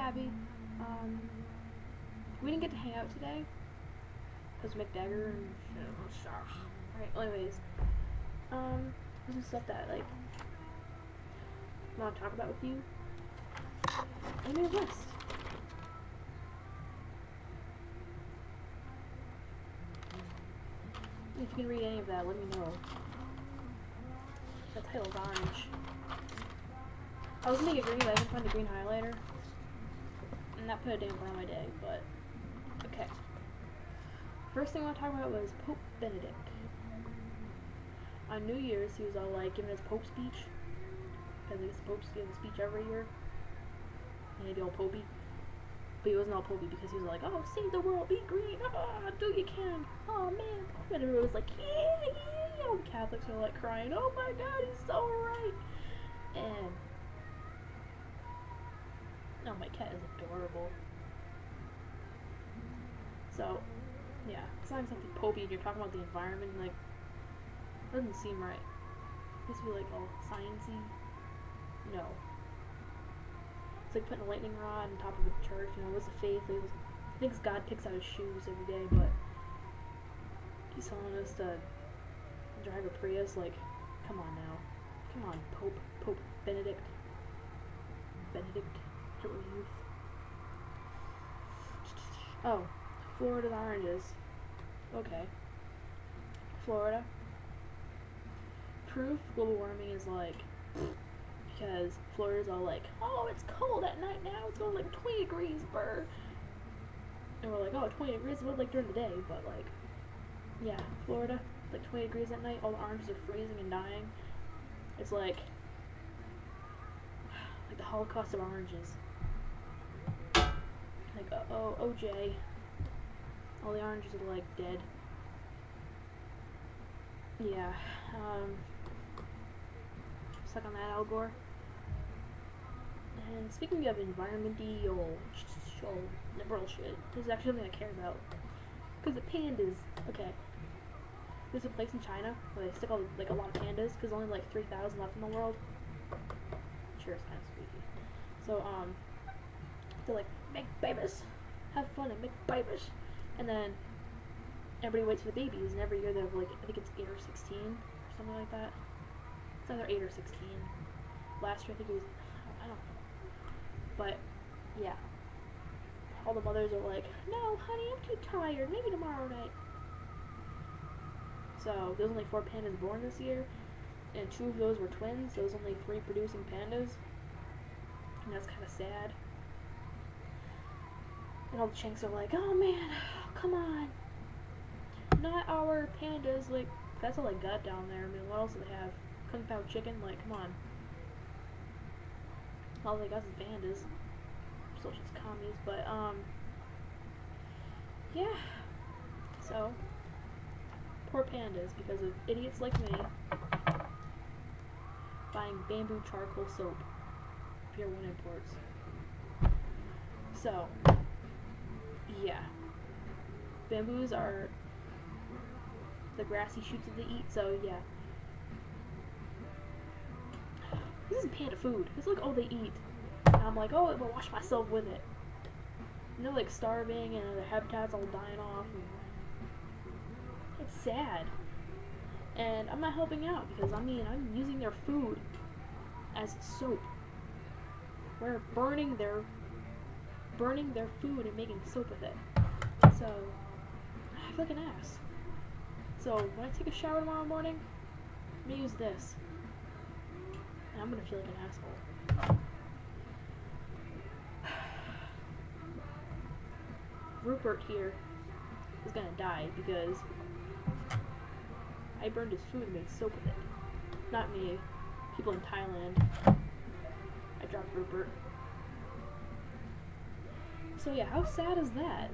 Abby. We didn't get to hang out today because McDagger and shit. Alright, anyways. There's some stuff that, like, I want to talk about with you. I made a list. If you can read any of that, let me know. The title's orange. I was gonna make it green, but I didn't find a green highlighter. And that put a damper on my day, but okay. First thing I want to talk about was Pope Benedict. On New Year's, he was all like giving his Pope speech. Because I guess the Popes give a speech every year. And he'd be all popey. But he wasn't all popey because he was like, oh, save the world, be green, do you can. Oh man. And everyone was like, yeah. All the Catholics were like crying, oh my god, he's so right. And oh, my cat is adorable. So, yeah, it's not something popey and you're talking about the environment, like, doesn't seem right. It used to be like all sciencey. No. It's like putting a lightning rod on top of a church, you know, what's the faith? Like, he thinks God picks out his shoes every day, but he's telling us to drive a Prius, like, come on now. Come on, Pope Benedict. Hitler Youth. Oh, Florida's oranges. Okay. Florida. Proof global warming is like, because Florida's all like, oh, it's cold at night now, it's going like 20 degrees, brr. And we're like, oh, 20 degrees, what like during the day, but like, yeah, Florida, like 20 degrees at night, all the oranges are freezing and dying. It's like the Holocaust of oranges. Like, oh, OJ. All the oranges are, like, dead. Yeah, stuck on that, Al Gore. And speaking of environmental liberal shit, this is actually something I care about. Because the pandas, okay. There's a place in China where they stick all, like, a lot of pandas, because only, like, 3,000 left in the world. Sure, it's kind of squeaky. So, they're like, make babies, have fun and make babies, and then everybody waits for the babies, and every year they're like, I think it's 8 or 16, or something like that. It's either 8 or 16. Last year I think it was, I don't know. But, yeah. All the mothers are like, no, honey, I'm too tired, maybe tomorrow night. So, there's only 4 pandas born this year, and 2 of those were twins, so there's only 3 producing pandas. And that's kind of sad. And all the chinks are like, oh man, come on. Not our pandas, like, that's all I got down there. I mean, what else do they have? Kung Pao chicken? Like, come on. All they got is pandas. Socialist commies, but, yeah. So, poor pandas, because of idiots like me buying bamboo charcoal soap. Pier 1 imports. So, yeah. Bamboos are the grassy shoots that they eat, so yeah. This is panda food. This is like all they eat. And I'm like, oh, I'm gonna wash myself with it. And they're like starving and their habitat's all dying off. And it's sad. And I'm not helping out because, I mean, I'm using their food as soap. We're burning their food and making soap with it. So, I feel like an ass. So, when I take a shower tomorrow morning, I'm gonna use this. And I'm gonna feel like an asshole. Rupert here is gonna die because I burned his food and made soap with it. Not me. People in Thailand. I dropped Rupert. So yeah, how sad is that?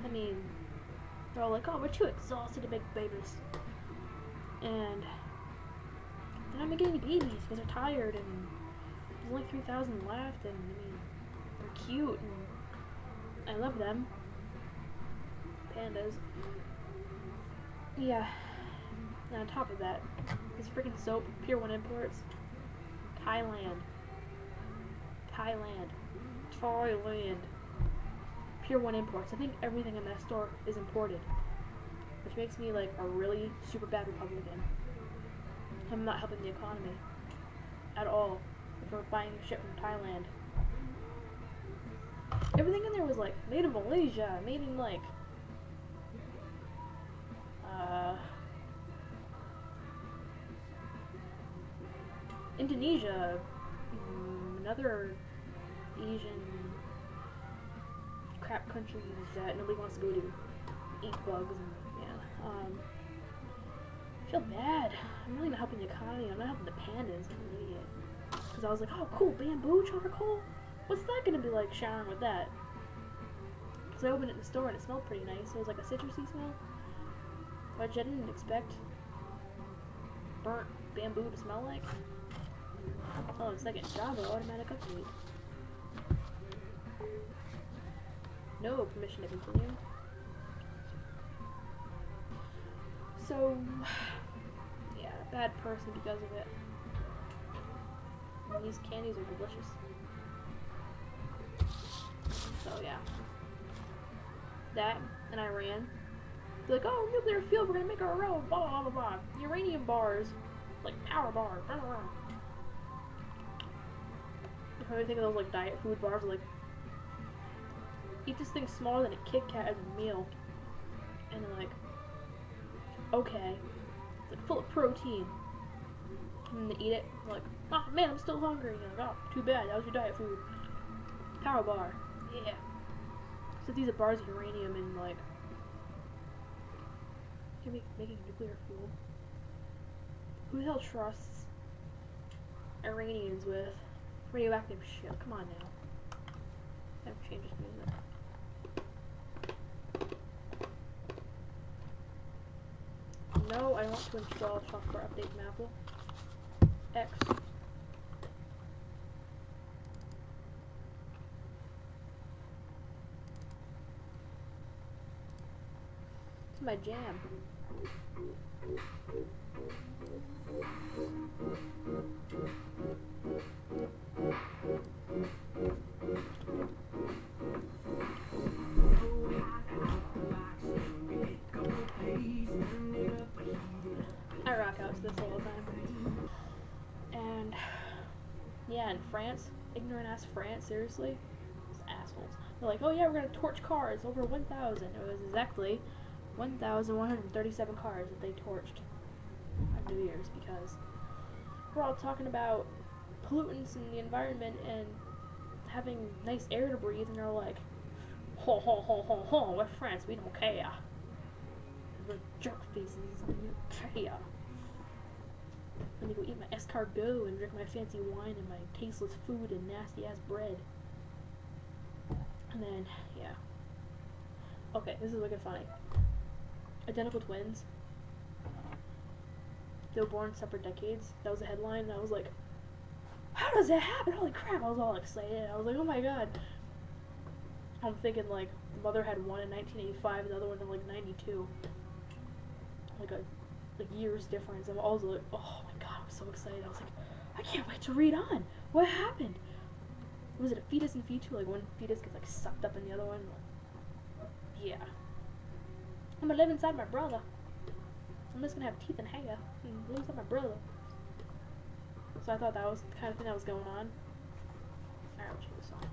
I mean, they're all like, oh, we're too exhausted to make babies. And they're not making any babies because they're tired and there's only 3,000 left and, I mean, they're cute and I love them. Pandas. Yeah. And on top of that, this freaking soap, Pier 1 imports. Thailand. Thailand. Pier 1 imports. I think everything in that store is imported. Which makes me like a really super bad Republican. I'm not helping the economy at all if we're buying shit from Thailand. Everything in there was like made in Malaysia, made in like Indonesia, another Asian crap countries that nobody wants to go to, eat bugs and yeah. I feel bad. I'm really not helping the economy. I'm not helping the pandas. I'm an idiot. Because I was like, oh cool, bamboo charcoal. What's that gonna be like showering with that? Because I opened it in the store and it smelled pretty nice. It was like a citrusy smell, which I didn't expect burnt bamboo to smell like. Oh, it's like a Java automatic update. No permission to continue. So, yeah, bad person because of it. And these candies are delicious. So yeah, that and Iran. They're like, oh, nuclear field, we're gonna make our own. Blah blah blah blah. Uranium bars, like power bars. Blah, blah, blah. I probably think of those like diet food bars, like eat this thing smaller than a Kit Kat as a meal, and they're like, okay, it's like full of protein. And then they eat it, like, oh man, I'm still hungry. And you're like, oh, too bad, that was your diet food. Power bar, yeah. So these are bars of uranium and like, you're making nuclear fuel. Who the hell trusts Iranians with radioactive shit? Come on now. Never changes music. No, I want to install software update from Apple. X. It's my jam. I rock out to this all the time. And yeah, in France, ignorant ass France, seriously, these assholes. They're like, oh yeah, we're gonna torch cars, over 1,000. It was exactly 1,137 cars that they torched on New Year's because we're all talking about pollutants in the environment and having nice air to breathe, and they're like, ho ho ho ho ho, we're France, we don't care. We're jerk faces, we don't care. Let me go eat my escargot and drink my fancy wine and my tasteless food and nasty ass bread. And then, yeah. Okay, this is wicked funny. Identical twins. They were born separate decades. That was a headline, and I was like, how does that happen? Holy crap, I was all excited. I was like, oh my god. I'm thinking, like, the mother had one in 1985 and the other one in, like, 92. Like years difference. I'm also like, oh my god, I'm so excited. I was like, I can't wait to read on. What happened? Was it a fetus and fetu? Like one fetus gets like sucked up in the other one? Yeah. I'm gonna live inside my brother. I'm just gonna have teeth and hair and live inside my brother. So I thought that was the kind of thing that was going on. Alright, I'll change the song.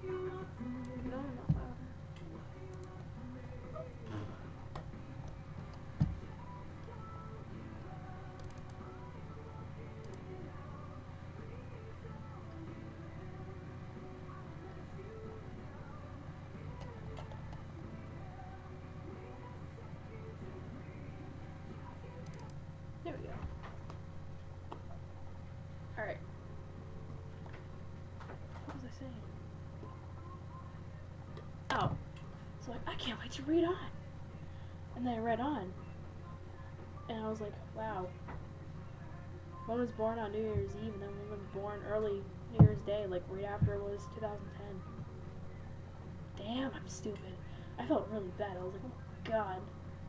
No, not louder. There we go. Alright. What was I saying? Oh. So like, I can't wait to read on. And then I read on. And I was like, wow. One was born on New Year's Eve, and then one was born early New Year's Day, like right after it was 2010. Damn, I'm stupid. I felt really bad. I was like, oh my god.